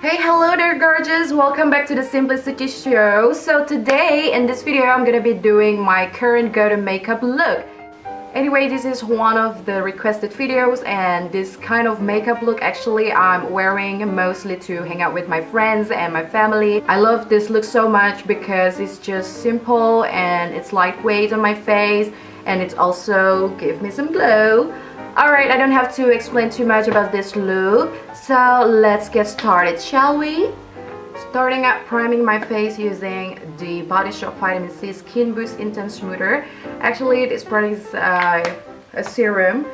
Hey, hello there gorgeous, welcome back to the SimpliSuci show. So today in this video I'm gonna be doing my current go-to makeup look. Anyway, this is one of the requested videos, and this kind of makeup look actually I'm wearing mostly to hang out with my friends and my family. I love this look so much because it's just simple and it's lightweight on my face, and it's also give me some glow. Alright, I don't have to explain too much about this look, so let's get started, shall we? Starting out priming my face using the Body Shop Vitamin C Skin Boost Intense Smoother. Actually, this product is a serum,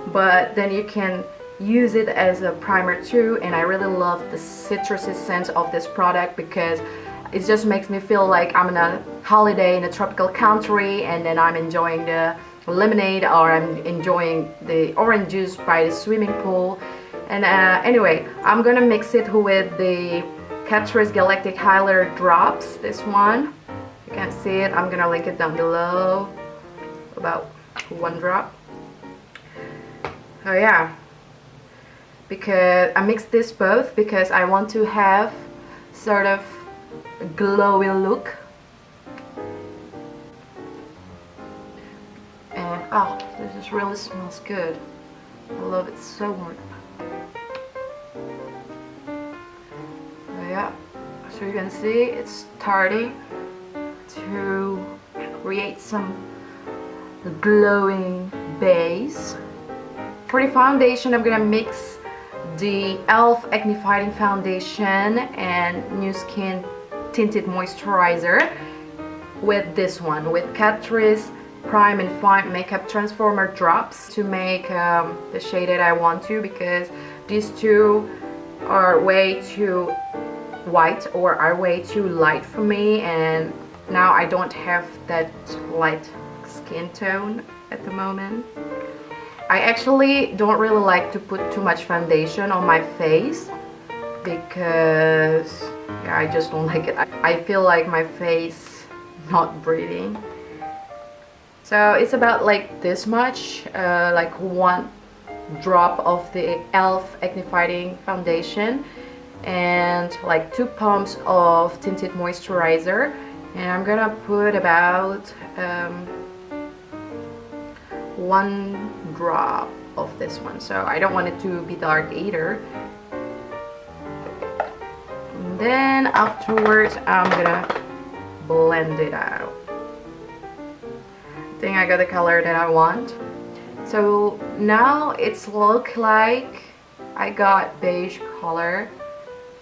but then you can use it as a primer too, and I really love the citrusy scent of this product because it just makes me feel like I'm on a holiday in a tropical country, and then I'm enjoying the lemonade or I'm enjoying the orange juice by the swimming pool. And anyway, I'm gonna mix it with the Catrice Galactic Highlighter Drops, this one. You can see it, I'm gonna link it down below, about one drop. Oh yeah, because I mixed this both because I want to have sort of a glowy look. And oh, this just really smells good. I love it so much. So yeah, so you can see it's starting to create some glowing base. For the foundation, I'm gonna mix the e.l.f. Acne Fighting Foundation and New Skin Tinted Moisturizer with this one, with Catrice Prime and Fine Makeup Transformer Drops to make the shade that I want to, because these two are way too white or are way too light for me, and now I don't have that light skin tone at the moment. I actually don't really like to put too much foundation on my face because yeah, I just don't like it. I feel like my face not breathing. So it's about like this much, like one drop of the e.l.f. Acne Fighting Foundation and like 2 pumps of Tinted Moisturizer, and I'm gonna put about 1 drop of this one, so I don't want it to be dark either. And then afterwards I'm gonna blend it out. I think I got the color that I want. So now it's look like I got beige color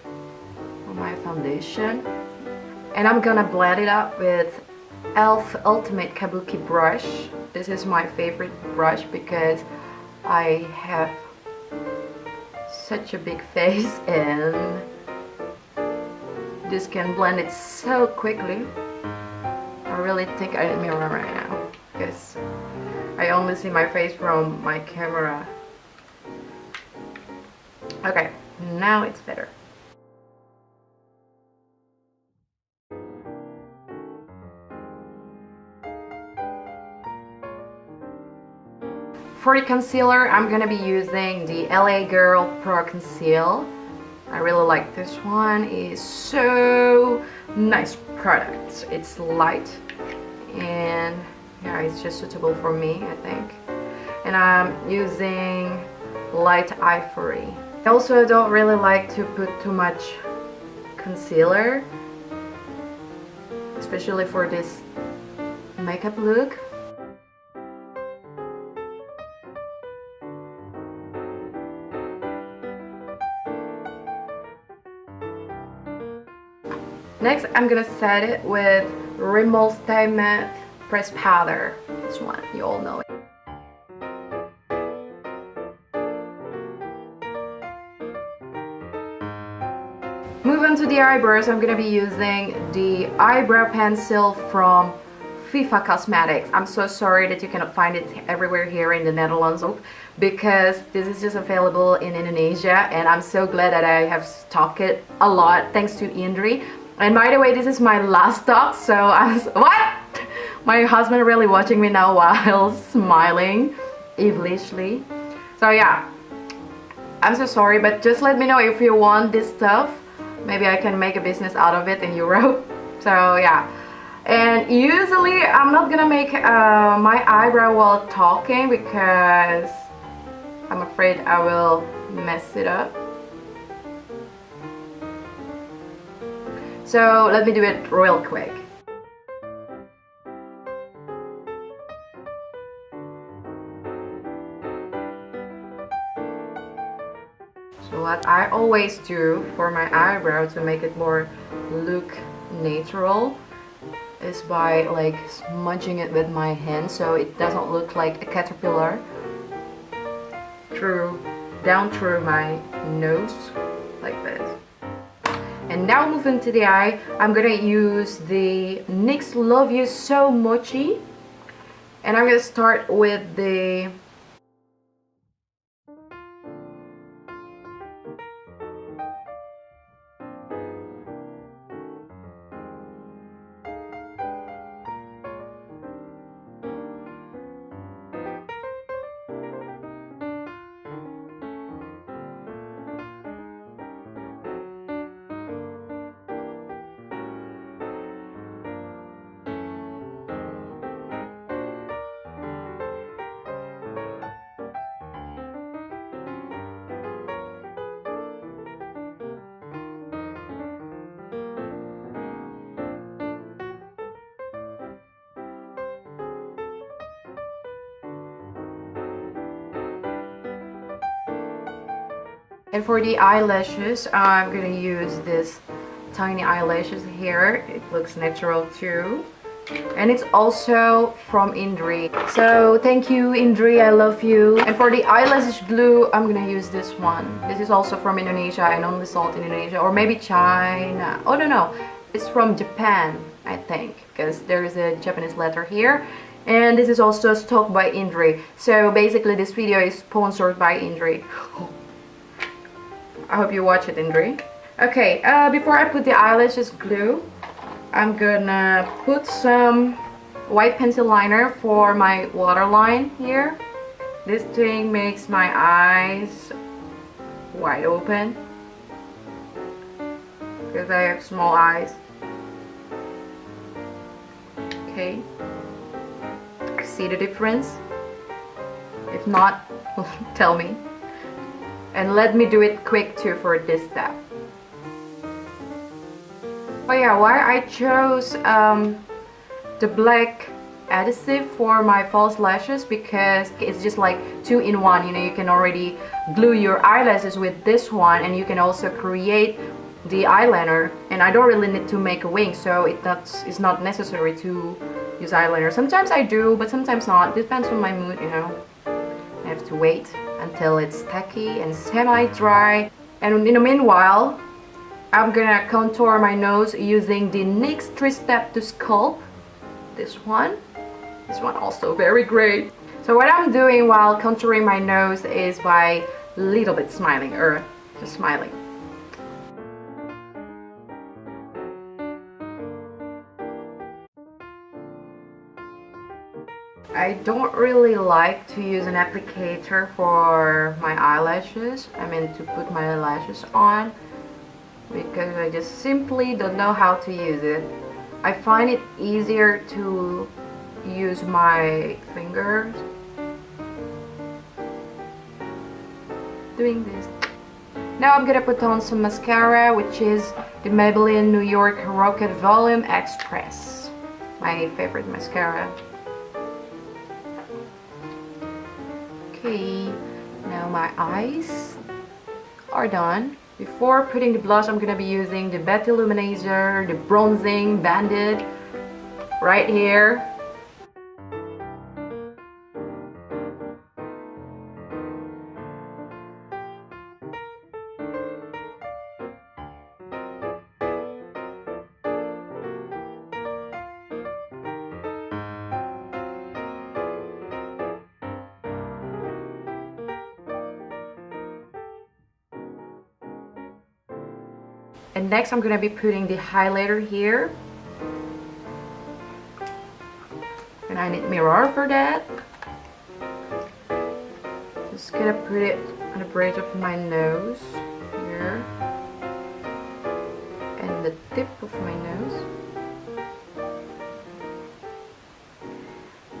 on my foundation, and I'm gonna blend it up with e.l.f. Ultimate Kabuki brush. This is my favorite brush because I have such a big face and this can blend it so quickly. I really think I need a mirror right now because I only see my face from my camera. Okay, now it's better. For the concealer, I'm gonna be using the LA Girl Pro Conceal. I really like this one. It's so nice product. It's light and yeah, it's just suitable for me, I think. And I'm using Light Ivory. I also don't really like to put too much concealer, especially for this makeup look. Next, I'm gonna set it with Rimmel Stay Matte Press Powder. This one, you all know it. Move on to the eyebrows. I'm gonna be using the eyebrow pencil from FIFA Cosmetics. I'm so sorry that you cannot find it everywhere here in the Netherlands because this is just available in Indonesia, and I'm so glad that I have stocked it a lot thanks to Indri. And by the way, this is my last stock, so what? My husband really watching me now while smiling evilishly. So yeah, I'm so sorry, but just let me know if you want this stuff. Maybe I can make a business out of it in Europe. So yeah. And usually I'm not gonna make my eyebrow while talking because I'm afraid I will mess it up. So let me do it real quick. So what I always do for my eyebrow to make it more look natural is by like smudging it with my hand so it doesn't look like a caterpillar down through my nose like this. And now moving to the eye, I'm gonna use the NYX Love You So Mochi, and I'm gonna start with the And for the eyelashes, I'm gonna use this tiny eyelashes here. It looks natural too. And it's also from Indri. So thank you Indri, I love you. And for the eyelash glue, I'm gonna use this one. This is also from Indonesia. I normally sold in Indonesia or maybe China. Oh no, it's from Japan, I think, because there is a Japanese letter here. And this is also stocked by Indri. So basically this video is sponsored by Indri. I hope you watch it, Indri. Okay, before I put the eyelashes glue, I'm gonna put some white pencil liner for my waterline here. This thing makes my eyes wide open because I have small eyes. Okay, see the difference? If not, tell me. And let me do it quick too for this step. Oh yeah, why I chose the black adhesive for my false lashes, because it's just like 2-in-1. You know, you can already glue your eyelashes with this one, and you can also create the eyeliner. And I don't really need to make a wing, so it's not necessary to use eyeliner. Sometimes I do, but sometimes not. Depends on my mood, you know. I have to wait until it's tacky and semi-dry. And in the meanwhile, I'm gonna contour my nose using the NYX 3-Step to Sculp. This one also very great. So what I'm doing while contouring my nose is by little bit smiling, or just smiling. I don't really like to use an applicator for my eyelashes. I mean, to put my lashes on, because I just simply don't know how to use it. I find it easier to use my fingers doing this. Now I'm gonna put on some mascara, which is the Maybelline New York Rocket Volum'Express, my favorite mascara. Okay, now my eyes are done. Before putting the blush, I'm gonna be using the Lou-Manizer, the Bronzing Bandit right here. And next I'm gonna be putting the highlighter here. And I need mirror for that. Just gonna put it on the bridge of my nose here. the tip of my nose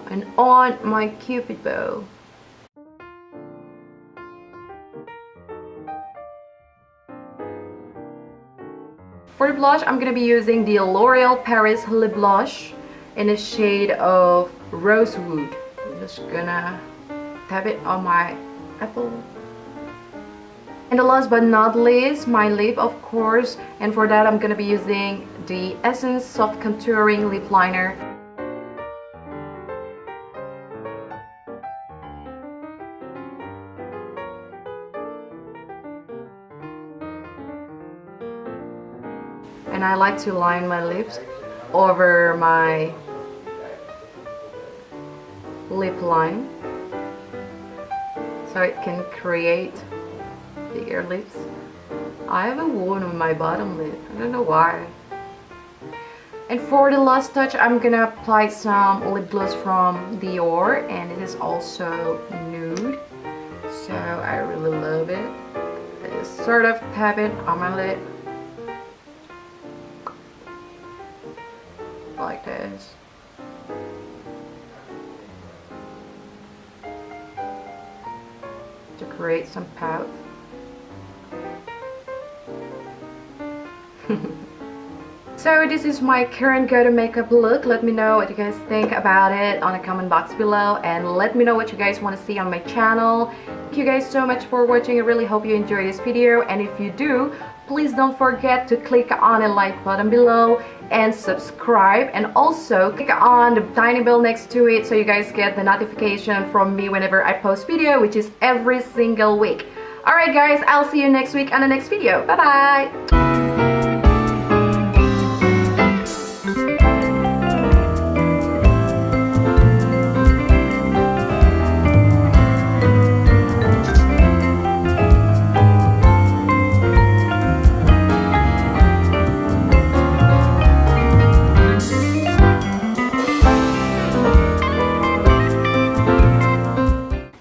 and on my cupid bow. For the blush, I'm gonna be using the L'Oreal Paris Lip Blush in the shade of Rosewood. I'm just gonna tap it on my apple. And the last but not least, my lip, of course. And for that, I'm gonna be using the Essence Soft Contouring Lip Liner. And I like to line my lips over my lip line so it can create bigger lips. I have a wound on my bottom lip. I don't know why. And for the last touch, I'm gonna apply some lip gloss from Dior, and it is also nude. So I really love it. I just sort of tap it on my lip. Like this. To create some pout. So this is my current go-to makeup look. Let me know what you guys think about it on the comment box below, and let me know what you guys want to see on my channel. Thank you guys so much for watching. I really hope you enjoyed this video, and if you do, please don't forget to click on the like button below and subscribe, and also click on the tiny bell next to it so you guys get the notification from me whenever I post video, which is every single week. Alright guys, I'll see you next week on the next video. Bye bye!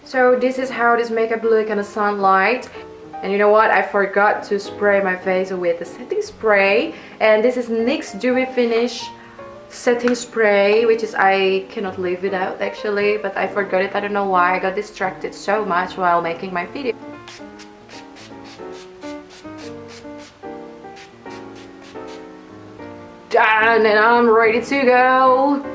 So this is how this makeup look in the sunlight. And you know what? I forgot to spray my face with the setting spray. And this is NYX Dewy Finish setting spray, which is I cannot live without actually. But I forgot it. I don't know why. I got distracted so much while making my video. Done, and I'm ready to go.